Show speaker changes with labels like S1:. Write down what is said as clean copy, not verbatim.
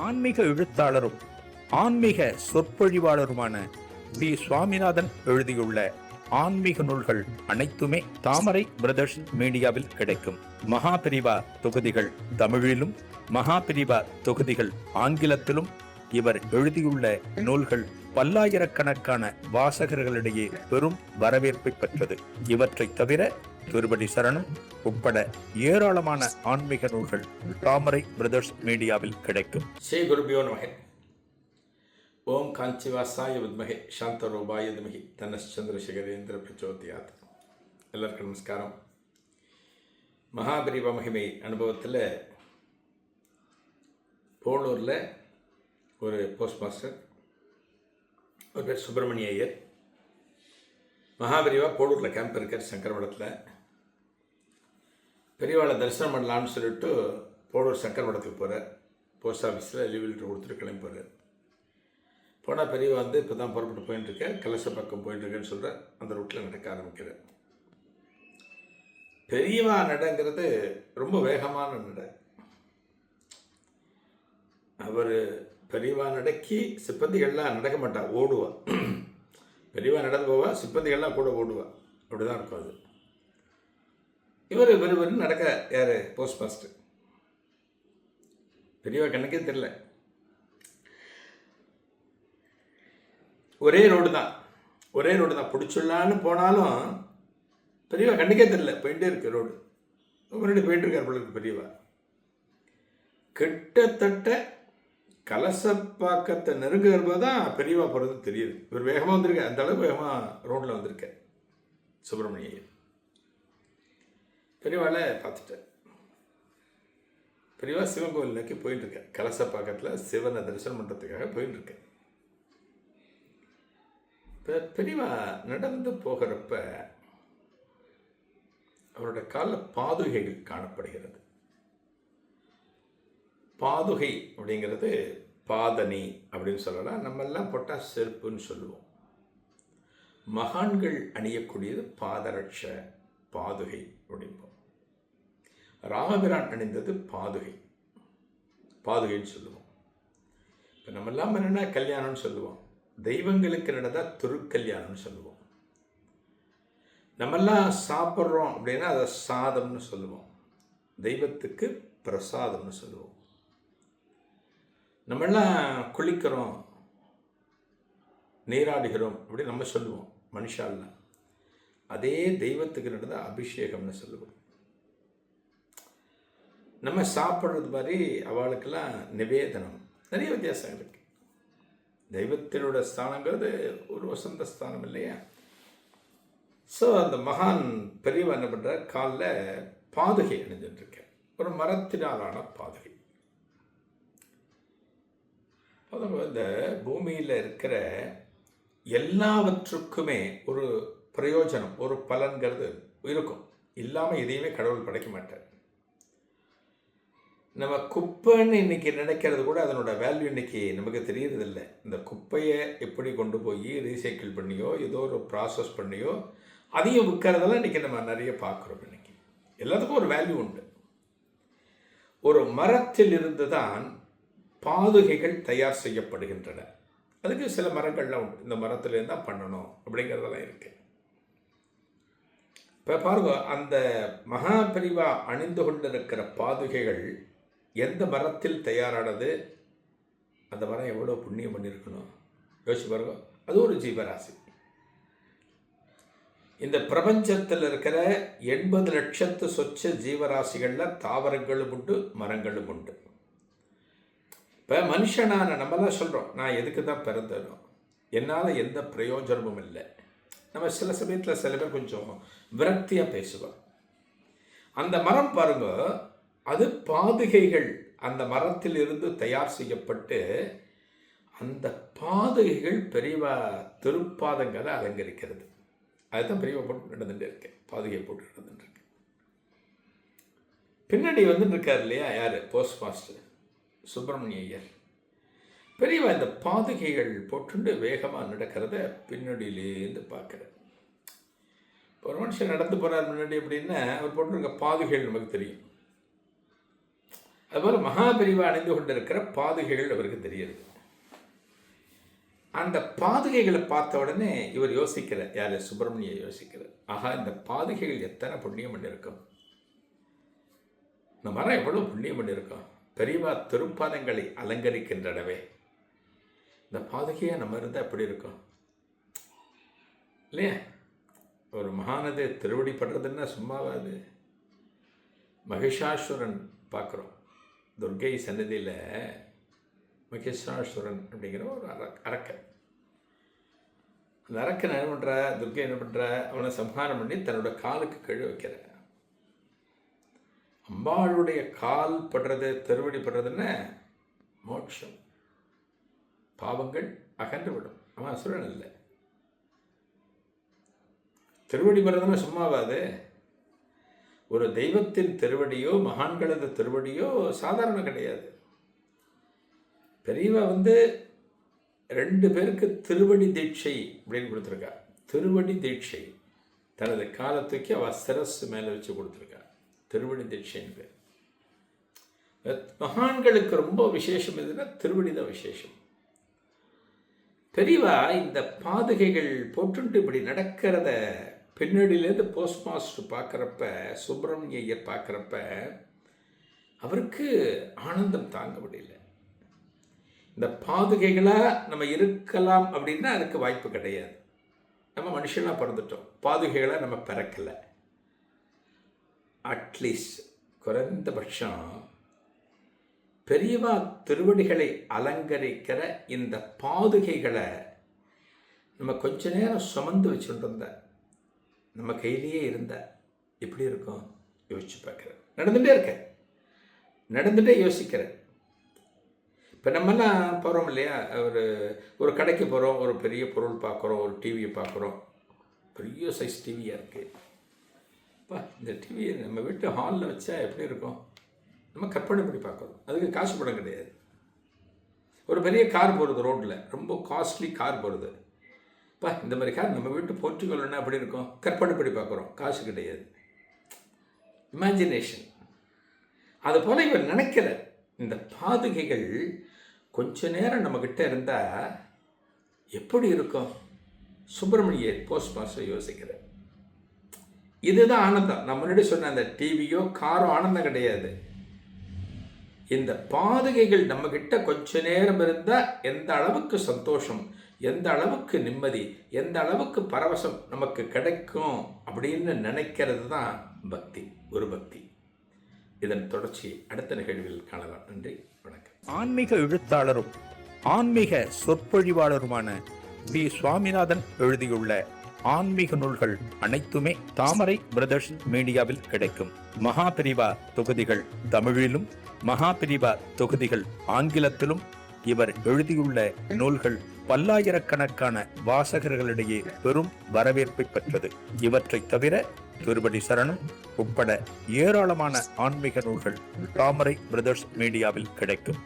S1: ஆன்மீக எழுத்தாளரும் ஆன்மீக சொற்பொழிவாளருமான பி. சுவாமிநாதன் எழுதியுள்ள ஆன்மீக நூல்கள் அனைத்துமே தாமரை பிரதர்ஸ் மீடியாவில் கிடைக்கும். மகாபிரிவா தொகுதிகள் தமிழிலும், மகாபிரிவா தொகுதிகள் ஆங்கிலத்திலும் இவர் எழுதியுள்ள நூல்கள் பல்லாயிரக்கணக்கான வாசகர்களிடையே பெரும் வரவேற்பை பெற்றது. இவற்றை தவிர திருப்படி சரணம் உட்பட ஏராளமான ஆன்மீக நூல்கள் தாமரை பிரதர்ஸ் மீடியாவில் கிடைக்கும்.
S2: ஸ்ரீ குருபியோ நமஹ. ஓம் காஞ்சிவாசாய வித்மஹே சாந்தரூபாய தீமஹி தன்னச்சந்திரசேகரேந்திர பிரச்சோதயாத். எல்லாருக்கும் நமஸ்காரம். மகாபிரிவா மகிமை அனுபவத்தில் போலூரில் ஒரு போஸ்ட் மாஸ்டர் ஒரு பேர் சுப்பிரமணிய ஐயர். மகாபிரிவா போலூரில் கேம்ப் இருக்கார் சங்கரமடத்தில். பெரியவாளை தரிசனம் பண்ணலான்னு சொல்லிட்டு போலூர் சங்கரமடத்துக்கு போகிறார். போஸ்ட் ஆஃபீஸில் லீவ் லெட்டர் கொடுத்துட்டு கிளம்பி போகிறார். போனால் பெரியவா வந்து இப்போ தான் புறப்பட்டு போயிட்டுருக்கேன், கலச பக்கம் போயிட்டுருக்கேன்னு சொல்கிற அந்த ரூட்டில் நடக்க ஆரம்பிக்கிறார். பெரியவா நடங்கிறது ரொம்ப வேகமான நடை. அவர் பெரியவா நடக்கி சிப்பந்திகள்லாம் நடக்க மாட்டா, ஓடுவா. பெரியவா நடந்து போவா, சிப்பந்திகள்லாம் கூட ஓடுவா. அப்படிதான் இருக்கும் அது. இவர் வெறும் நடக்க யார் போஸ்ட் மாஸ்டர். பெரியவா கண்ணுக்கே தெரியல. ஒரே ரோடு தான் பிடிச்சிடலான்னு போனாலும் பெரியவா கண்ணுக்கே தெரியல, போயிட்டே இருக்கு ரோடு. முன்னாடி போயிட்டு இருக்கார் போல இருக்கு பெரியவா. கிட்டத்தட்ட கலசப்பாக்கத்தை நெருங்குற தான் பெரியவா போகிறது தெரியுது. இவர் வேகமாக வந்திருக்க, அந்த அளவுக்கு வேகமாக ரோட்டில் வந்திருக்க சுப்பிரமணிய. பெரியவாளை பார்த்துட்டார். பெரியவா சிவன் கோவில் நோக்கி போயிட்டு இருக்க, கலசப்பாக்கத்தில் சிவனை தரிசனம் பண்ணுறதுக்காக போயிட்டு இருக்க. இப்போ பெரியவா நடந்து போகிறப்ப அவரோட காலில் பாதுகைகள் காணப்படுகிறது. பாதுகை அப்படிங்கிறது பாதணி அப்படின்னு சொல்லலாம். நம்ம எல்லாம் போட்டால் செருப்புன்னு சொல்லுவோம். மகான்கள் அணியக்கூடியது பாதரட்ச, பாதுகை அப்படிம்போம். ராமபிரான் அணிந்தது பாதுகைன்னு சொல்லுவோம். இப்போ நம்ம எல்லாம் என்னென்னா கல்யாணம்னு சொல்லுவோம். தெய்வங்களுக்கு நடந்தால் திருக்கல்யாணம்னு சொல்லுவோம். நம்மெல்லாம் சாப்பிட்றோம் அப்படின்னா அதை சாதம்னு சொல்லுவோம். தெய்வத்துக்கு பிரசாதம்னு சொல்லுவோம். நம்மெல்லாம் குளிக்கிறோம், நீராடுகிறோம் அப்படின்னு நம்ம சொல்லுவோம் மனுஷாலாம். அதே தெய்வத்துக்கு நடந்தால் அபிஷேகம்னு சொல்லுவோம். நம்ம சாப்பிட்றது மாதிரி அவளுக்கெல்லாம் நிவேதனம். நிறைய வித்தியாசம் இருக்குது. தெய்வத்தினோட ஸ்தானங்கிறது ஒரு வசந்த ஸ்தானம் இல்லையா? ஸோ அந்த மகான் பெரியவா என்ன பண்ணுற, காலில் பாதுகை அணிஞ்சிட்ருக்க, ஒரு மரத்தினாலான பாதுகை. இந்த பூமியில் இருக்கிற எல்லாவற்றுக்குமே ஒரு பிரயோஜனம், ஒரு பலன்கிறது இருக்கும். இல்லாமல் எதையுமே கடவுள் படைக்க மாட்டார். நம்ம குப்பைன்னு இன்றைக்கி நினைக்கிறது கூட அதனோட வேல்யூ இன்றைக்கி நமக்கு தெரியறதில்லை. இந்த குப்பையை எப்படி கொண்டு போய் ரீசைக்கிள் பண்ணியோ ஏதோ ஒரு ப்ராசஸ் பண்ணியோ அதையும் விற்கிறதெல்லாம் இன்றைக்கி நம்ம நிறைய பார்க்குறோம். இன்றைக்கி எல்லாத்துக்கும் ஒரு வேல்யூ உண்டு. ஒரு மரத்தில் இருந்து தான் பாதுகைகள் தயார் செய்யப்படுகின்றன. அதுக்கு சில மரங்கள்லாம் உண்டு. இந்த மரத்துலேருந்து தான் பண்ணணும் அப்படிங்கிறதெல்லாம் இருக்குது. இப்போ பாருங்க, அந்த மகாபிரிவா அணிந்து கொண்டிருக்கிற பாதுகைகள் எந்த மரத்தில் தயாரானது, அந்த மரம் எவ்வளோ புண்ணியம் பண்ணியிருக்கணும் யோசிச்சு பாருங்க. அது ஒரு ஜீவராசி. இந்த பிரபஞ்சத்தில் இருக்கிற 80 லட்சத்து சொச்ச ஜீவராசிகளில் தாவரங்களும் உண்டு, மரங்களும் உண்டு. இப்போ மனுஷனான நம்மளாம் சொல்கிறோம், நான் எதுக்கு தான் பிறந்தனோ, என்னால் எந்த பிரயோஜனமும் இல்லை. நம்ம சில சமயத்தில் சில பேர் கொஞ்சம் விரக்தியாக பேசுவோம். அந்த மரம் பாருங்க, அது பாதுகைகள் அந்த மரத்தில் இருந்து தயார் செய்யப்பட்டு அந்த பாதுகைகள் பெரியவா திருப்பாதங்களை அலங்கரிக்கிறது. அதுதான் பெரியவா போட்டு நடந்துட்டு இருக்கேன், பாதுகை போட்டு நடந்துட்டு இருக்கேன். பின்னாடி வந்துட்டு இருக்கார் இல்லையா, யார், போஸ்ட் மாஸ்டர் சுப்பிரமணிய ஐயர். பெரியவா இந்த பாதுகைகள் போட்டு வேகமாக நடக்கிறத பின்னாடியிலேருந்து பார்க்குறார். ஒரு மனுஷன் நடந்து போகிறார் முன்னாடி அப்படின்னா அவர் போட்டிருக்க பாதுகைகள் நமக்கு தெரியும். அதுபோல் மகாபெரிவா அணிந்து கொண்டிருக்கிற பாதுகைகள் அவருக்கு தெரியுது. அந்த பாதுகைகளை பார்த்த உடனே இவர் யோசிக்கிறார், யார் சுப்பிரமணிய யோசிக்கிறார், ஆகா இந்த பாதுகைகள் எத்தனை புண்ணியம் பண்ணியிருக்கும், இந்த மரம் எவ்வளோ புண்ணியம் பண்ணியிருக்கோம், பெரியவா திருப்பாதங்களை அலங்கரிக்கின்றனவே, இந்த பாதுகையை நம்ம இருந்தால் எப்படி இருக்கும் இல்லையா? ஒரு மகானது திருவடி படுறதுன்னா சும்மாவாது. மகிஷாசுரன் பார்க்குறோம் துர்கை சன்னதியில், மகிஷாசுரன் அப்படிங்கிற ஒரு அரக்கன். அந்த அரக்கன் என்ன பண்ணுற, துர்கை என்ன பண்ணுற, அவனை சம்ஹாரம் பண்ணி தன்னோட காலுக்கு கீழே வைக்கிற. அம்பாளுடைய கால் படுறது திருவடி படுறதுன்னா மோட்சம், பாவங்கள் அகன்று விடும். அவன் அசுரன் இல்லை. திருவடி படுறதுன்னா சும்மாவாது. ஒரு தெய்வத்தின் திருவடியோ மகான்களது திருவடியோ சாதாரண கிடையாது. பெரியவா 2 பேருக்கு திருவடி தீட்சை அப்படின்னு கொடுத்துருக்கா. திருவடி தீட்சை தனது காலை தூக்கி அவள் சிரசு மேலே வச்சு கொடுத்துருக்கா. திருவடி தீட்சைன்னு பேர். மகான்களுக்கு ரொம்ப விசேஷம் எதுன்னா திருவடி தான் விசேஷம். பெரியவா இந்த பாதுகைகள் போட்டுட்டு இப்படி நடக்கிறத பின்னாடியிலேருந்து போஸ்ட் மாஸ்டர் பார்க்குறப்ப, சுப்பிரமணிய ஐயர் பார்க்குறப்ப அவருக்கு ஆனந்தம் தாங்க முடியல. இந்த பாதுகைகளாக நம்ம இருக்கலாம் அப்படின்னா அதுக்கு வாய்ப்பு கிடையாது. நம்ம மனுஷனாக பிறந்துட்டோம், பாதுகைகளாக நம்ம பிறக்கலை. அட்லீஸ்ட் குறைந்தபட்சம் பெரியவா திருவடிகளை அலங்கரிக்கிற இந்த பாதுகைகளை நம்ம கொஞ்ச நேரம் சுமந்து வச்சுட்டு இருந்த, நம்ம கையிலேயே இருந்த எப்படி இருக்கும் யோசிச்சு பார்க்குறேன். நடந்துகிட்டே யோசிக்கிறேன். இப்போ நம்மெல்லாம் போகிறோம் இல்லையா, ஒரு கடைக்கு போகிறோம், ஒரு பெரிய பொருள் பார்க்குறோம், ஒரு டிவியை பார்க்குறோம், பெரிய சைஸ் டிவியாக இருக்குது. இந்த டிவியை நம்ம வீட்டு ஹாலில் வச்சா எப்படி இருக்கும், நம்ம கற்பனை பண்ணி பார்க்குறோம். அதுக்கு காசு படம் கிடையாது. ஒரு பெரிய கார் போகிறது ரோட்டில், ரொம்ப காஸ்ட்லி கார் போகிறது. இந்த மாதிரி கார் நம்ம வீட்டு போர்ச்சுகல்னா எப்படி இருக்கும், கற்பனை பண்ணி பார்க்குறோம், காசு கிடையாது. இமேஜினேஷன். அதுபோல் இவர் நினைக்கிற இந்த பாதுகைகள் கொஞ்ச நேரம் நம்மக்கிட்ட இருந்தால் எப்படி இருக்கும். சுப்பிரமணிய போஸ்ட் மாஸ்டர் யோசிக்கிற இதுதான் ஆனந்தம். நான் முன்னாடி சொன்ன அந்த டிவியோ காரோ ஆனந்தம் கிடையாது. இந்த பாதுகைகள் நம்மக்கிட்ட கொஞ்ச நேரம் இருந்தால் எந்த அளவுக்கு சந்தோஷம், எந்த அளவுக்கு நிம்மதி, எந்த அளவுக்கு பரவசம் நமக்கு கிடைக்கும் அப்படின்னு நினைக்கிறது தான் பக்தி, ஒரு பக்தி. இதன் தொடர்ச்சி அடுத்த நிகழ்வில் காணலாம். நன்றி, வணக்கம்.
S1: ஆன்மீக எழுத்தாளரும் ஆன்மீக சொற்பொழிவாளருமான பி. சுவாமிநாதன் எழுதியுள்ள ஆன்மீக நூல்கள் அனைத்துமே தாமரை பிரதர்ஸ் மீடியாவில் கிடைக்கும். மகாபெரிவா தொகுதிகள் தமிழிலும், மகாபெரிவா தொகுதிகள் ஆங்கிலத்திலும் இவர் எழுதியுள்ள நூல்கள் பல்லாயிரக்கணக்கான வாசகர்களிடையே பெரும் வரவேற்பை பெற்றது. இவற்றை தவிர திருவடி சரணம் உட்பட ஏராளமான ஆன்மீக நூல்கள் தாமரை பிரதர்ஸ் மீடியாவில் கிடைக்கும்.